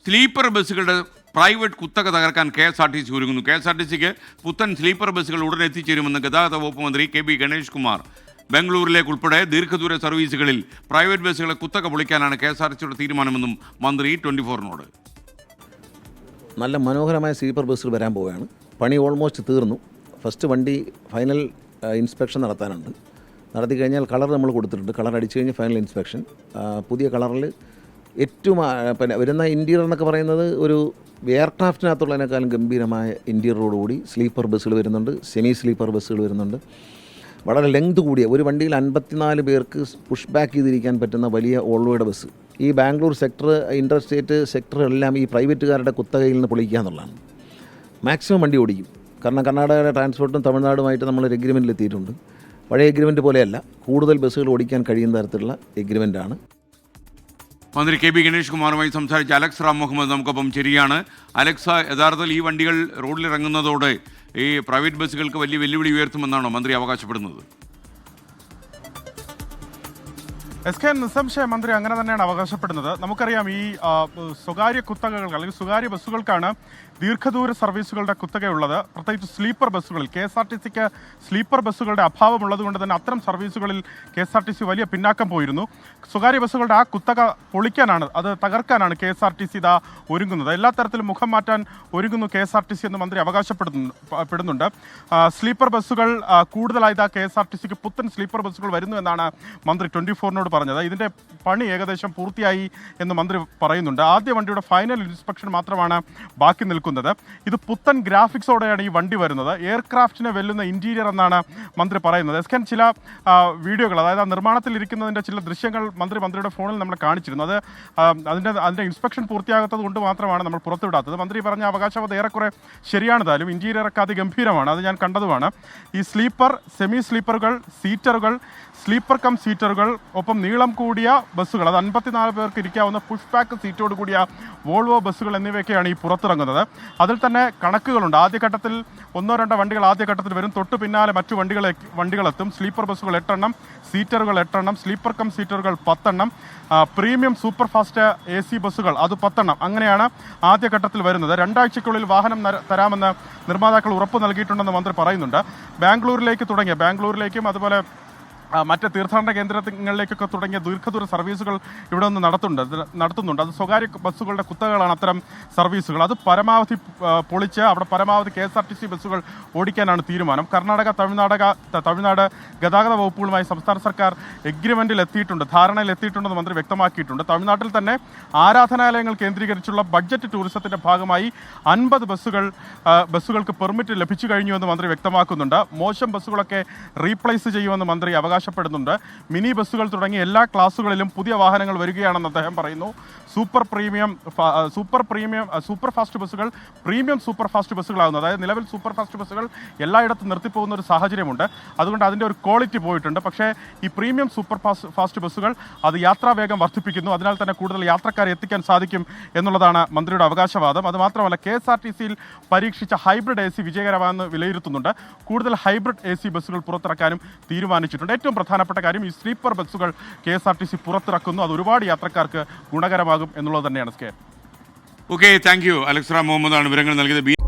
Sleeper ബസ്സുകളുടെ private കുത്തക തകർക്കാൻ KSRTC ഒരുങ്ങുന്നു. KSRTCക്ക് പുത്തൻ സ്ലീപ്പർ ബസ്സുകൾ ഉടൻ എത്തിച്ചേരുമെന്ന് ഗതാഗത വകുപ്പ് മന്ത്രി KB ഗണേഷ് കുമാർ. ബംഗളൂരിലേക്ക് ഉൾപ്പെടെ ദീർഘദൂര സർവീസുകളിൽ പ്രൈവറ്റ് ബസ്സുകളെ കുത്തക പൊളിക്കാനാണ് KSRTCയുടെ തീരുമാനമെന്നും മന്ത്രി 24നോട്. നല്ല മനോഹരമായ സ്ലീപ്പർ ബസ്സുകൾ വരാൻ പോവുകയാണ്. പണി ഓൾമോസ്റ്റ് തീർന്നു. ഫസ്റ്റ് വണ്ടി ഫൈനൽ ഇൻസ്പെക്ഷൻ നടത്താനുണ്ട്. നടത്തി കഴിഞ്ഞാൽ കളർ നമ്മൾ കൊടുത്തിട്ടുണ്ട്. കളർ അടിച്ചു കഴിഞ്ഞ് ഫൈനൽ ഇൻസ്പെക്ഷൻ. പുതിയ കളറിൽ ഏറ്റവും പിന്നെ വരുന്ന ഇൻറ്റീരിയർ എന്നൊക്കെ പറയുന്നത് ഒരു എയർക്രാഫ്റ്റിനകത്തുള്ളതിനേക്കാളും ഗംഭീരമായ ഇൻറ്റീരിയറോടുകൂടി സ്ലീപ്പർ ബസ്സുകൾ വരുന്നുണ്ട്. സെമി സ്ലീപ്പർ ബസ്സുകൾ വരുന്നുണ്ട്. വളരെ ലെങ്ത് കൂടിയ ഒരു വണ്ടിയിൽ 54 പേർക്ക് പുഷ് ബാക്ക് ചെയ്തിരിക്കാൻ പറ്റുന്ന വലിയ ഓൾവോയുടെ ബസ്. ഈ ബാംഗ്ലൂർ സെക്ടർ, ഇൻ്റർ സ്റ്റേറ്റ് സെക്ടർ എല്ലാം ഈ പ്രൈവറ്റുകാരുടെ കുത്തകയിൽ നിന്ന് പൊളിക്കുക എന്നുള്ളതാണ്. മാക്സിമം വണ്ടി ഓടിക്കും. കാരണം കർണാടകയുടെ ട്രാൻസ്പോർട്ടും തമിഴ്നാടുമായിട്ട് നമ്മളൊരു എഗ്രിമെൻറ്റിൽ എത്തിയിട്ടുണ്ട്. പഴയ എഗ്രിമെൻറ്റ് പോലെയല്ല, കൂടുതൽ ബസ്സുകൾ ഓടിക്കാൻ കഴിയുന്ന തരത്തിലുള്ള എഗ്രിമെൻറ്റാണ്. മന്ത്രി KB ഗണേഷ് കുമാറുമായി സംസാരിച്ച അലക്സ് റാം മുഹമ്മദ് നമുക്കൊപ്പം ശരിയാണ്. അലക്സ, യഥാർത്ഥത്തിൽ ഈ വണ്ടികൾ റോഡിലിറങ്ങുന്നതോടെ ഈ പ്രൈവറ്റ് ബസ്സുകൾക്ക് വലിയ വെല്ലുവിളി ഉയർത്തുമെന്നാണോ മന്ത്രി അവകാശപ്പെടുന്നത്? SK നിസ്സംശയം മന്ത്രി അങ്ങനെ തന്നെയാണ് അവകാശപ്പെടുന്നത്. നമുക്കറിയാം, ഈ സ്വകാര്യ കുത്തകകൾ അല്ലെങ്കിൽ സ്വകാര്യ ബസ്സുകൾക്കാണ് ദീർഘദൂര സർവീസുകളുടെ കുത്തകയുള്ളത്. പ്രത്യേകിച്ച് സ്ലീപ്പർ ബസ്സുകളിൽ KSRTCക്ക് സ്ലീപ്പർ ബസ്സുകളുടെ അഭാവമുള്ളത് കൊണ്ട് തന്നെ അത്തരം സർവീസുകളിൽ KSRTC വലിയ പിന്നാക്കം പോയിരുന്നു. സ്വകാര്യ ബസ്സുകളുടെ ആ കുത്തക പൊളിക്കാനാണ്, അത് തകർക്കാനാണ് KSRTC ഇതാ ഒരുങ്ങുന്നത്. എല്ലാ തരത്തിലും മുഖം മാറ്റാൻ ഒരുങ്ങുന്നു KSRTC എന്ന് മന്ത്രി അവകാശപ്പെടുന്നുണ്ട്. സ്ലീപ്പർ ബസ്സുകൾ കൂടുതലായി ഇതാ KSRTCക്ക് പുത്തൻ സ്ലീപ്പർ ബസ്സുകൾ വരുന്നു എന്നാണ് മന്ത്രി 24നോട് പറഞ്ഞത്. ഇതിൻ്റെ പണി ഏകദേശം പൂർത്തിയായി എന്ന് മന്ത്രി പറയുന്നുണ്ട്. ആദ്യ വണ്ടിയുടെ ഫൈനൽ ഇൻസ്പെക്ഷൻ മാത്രമാണ് ബാക്കി നിൽക്കുന്നത്. ഇത് പുത്തൻ ഗ്രാഫിക്സോടെയാണ് ഈ വണ്ടി വരുന്നത്. എയർക്രാഫ്റ്റിനെ വെല്ലുന്ന ഇൻറ്റീരിയർ എന്നാണ് മന്ത്രി പറയുന്നത്. എസ്കൻ ചില വീഡിയോകൾ, അതായത് നിർമ്മാണത്തിൽ ഇരിക്കുന്നതിൻ്റെ ചില ദൃശ്യങ്ങൾ മന്ത്രിയുടെ ഫോണിൽ നമ്മൾ കാണിച്ചിരുന്നു. അത് അതിൻ്റെ ഇൻസ്പെക്ഷൻ പൂർത്തിയാകാത്തത് കൊണ്ട് മാത്രമാണ് നമ്മൾ പുറത്തുവിടാത്തത്. മന്ത്രി പറഞ്ഞ അവകാശവാദം ഏറെക്കുറെ ശരിയാണ്. താലും ഇൻറ്റീരിയറൊക്കെ അതിഗംഭീരമാണ്, അത് ഞാൻ കണ്ടതുമാണ്. ഈ സ്ലീപ്പർ, സെമി സ്ലീപ്പറുകൾ, സീറ്ററുകൾ, സ്ലീപ്പർ കം സീറ്ററുകൾ, ഒപ്പം നീളം കൂടിയ ബസ്സുകൾ, അത് 54 പേർക്ക് ഇരിക്കാവുന്ന പുഷ് ബാക്ക് സീറ്റോട് കൂടിയ വോൾവോ ബസ്സുകൾ എന്നിവയൊക്കെയാണ് ഈ പുറത്തിറങ്ങുന്നത്. അതിൽ തന്നെ കണക്കുകളുണ്ട്. ആദ്യഘട്ടത്തിൽ 1-2 വണ്ടികൾ ആദ്യഘട്ടത്തിൽ വരും. തൊട്ട് പിന്നാലെ മറ്റു വണ്ടികളെത്തും. സ്ലീപ്പർ ബസ്സുകൾ 8 എണ്ണം, സീറ്ററുകൾ 8 എണ്ണം, സ്ലീപ്പർ കം സീറ്ററുകൾ 10 എണ്ണം, പ്രീമിയം സൂപ്പർ ഫാസ്റ്റ് AC ബസ്സുകൾ അത് 10 എണ്ണം. അങ്ങനെയാണ് ആദ്യഘട്ടത്തിൽ വരുന്നത്. 2 ആഴ്ചയ്ക്കുള്ളിൽ വാഹനം തരാമെന്ന് നിർമ്മാതാക്കൾ ഉറപ്പ് നൽകിയിട്ടുണ്ടെന്ന് മന്ത്രി പറയുന്നുണ്ട്. ബാംഗ്ലൂരിലേക്കും അതുപോലെ മറ്റ് തീർത്ഥാടന കേന്ദ്രങ്ങളിലേക്കൊക്കെ തുടങ്ങിയ ദീർഘദൂര സർവീസുകൾ ഇവിടെ നിന്ന് നടത്തുന്നുണ്ട്. അത് സ്വകാര്യ ബസ്സുകളുടെ കുത്തകകളാണ് അത്തരം സർവീസുകൾ. അത് പരമാവധി പൊളിച്ച് അവിടെ പരമാവധി KSRTC ബസ്സുകൾ ഓടിക്കാനാണ് തീരുമാനം. കർണാടക, തമിഴ്നാട് ഗതാഗത വകുപ്പുകളുമായി സംസ്ഥാന സർക്കാർ എഗ്രിമെൻറ്റിൽ എത്തിയിട്ടുണ്ട്, ധാരണയിൽ എത്തിയിട്ടുണ്ടെന്ന് മന്ത്രി വ്യക്തമാക്കിയിട്ടുണ്ട്. തമിഴ്നാട്ടിൽ തന്നെ ആരാധനാലയങ്ങൾ കേന്ദ്രീകരിച്ചുള്ള ബഡ്ജറ്റ് ടൂറിസത്തിൻ്റെ ഭാഗമായി 50 ബസ്സുകൾക്ക് പെർമിറ്റ് ലഭിച്ചു കഴിഞ്ഞുവെന്ന് മന്ത്രി വ്യക്തമാക്കുന്നുണ്ട്. മോശം ബസ്സുകളൊക്കെ റീപ്ലേസ് ചെയ്യുമെന്ന് മന്ത്രി അവകാശപ്പെടുന്നുണ്ട്. മിനി ബസ്സുകൾ തുടങ്ങി എല്ലാ ക്ലാസുകളിലും പുതിയ വാഹനങ്ങൾ വരികയാണെന്ന് അദ്ദേഹം പറയുന്നു. സൂപ്പർ ഫാസ്റ്റ് ബസ്സുകൾ പ്രീമിയം സൂപ്പർ ഫാസ്റ്റ് ബസ്സുകളാകുന്നു. അതായത് നിലവിൽ സൂപ്പർ ഫാസ്റ്റ് ബസ്സുകൾ എല്ലായിടത്തും നിർത്തിപ്പോകുന്ന ഒരു സാഹചര്യമുണ്ട്. അതുകൊണ്ട് അതിൻ്റെ ഒരു ക്വാളിറ്റി പോയിട്ടുണ്ട്. പക്ഷേ ഈ പ്രീമിയം സൂപ്പർ ഫാസ്റ്റ് ബസ്സുകൾ അത് യാത്രാവേഗം വർദ്ധിപ്പിക്കുന്നു. അതിനാൽ തന്നെ കൂടുതൽ യാത്രക്കാരെ എത്തിക്കാൻ സാധിക്കും എന്നുള്ളതാണ് മന്ത്രിയുടെ അവകാശവാദം. അതുമാത്രമല്ല, KSRTCയിൽ പരീക്ഷിച്ച ഹൈബ്രിഡ് AC വിജയകരമാണെന്ന് വിലയിരുത്തുന്നുണ്ട്. കൂടുതൽ ഹൈബ്രിഡ് AC ബസ്സുകൾ പുറത്തിറക്കാനും തീരുമാനിച്ചിട്ടുണ്ട്. ഏറ്റവും പ്രധാനപ്പെട്ട കാര്യം, ഈ സ്ലീപ്പർ ബസ്സുകൾ KSRTC പുറത്തിറക്കുന്നു. അത് ഒരുപാട് യാത്രക്കാർക്ക് ഗുണകരമാകും എന്നുള്ളത് തന്നെയാണ്. Okay, thank you. Alex Ram മുഹമ്മദാണ് വിവരങ്ങൾ നൽകിയത്.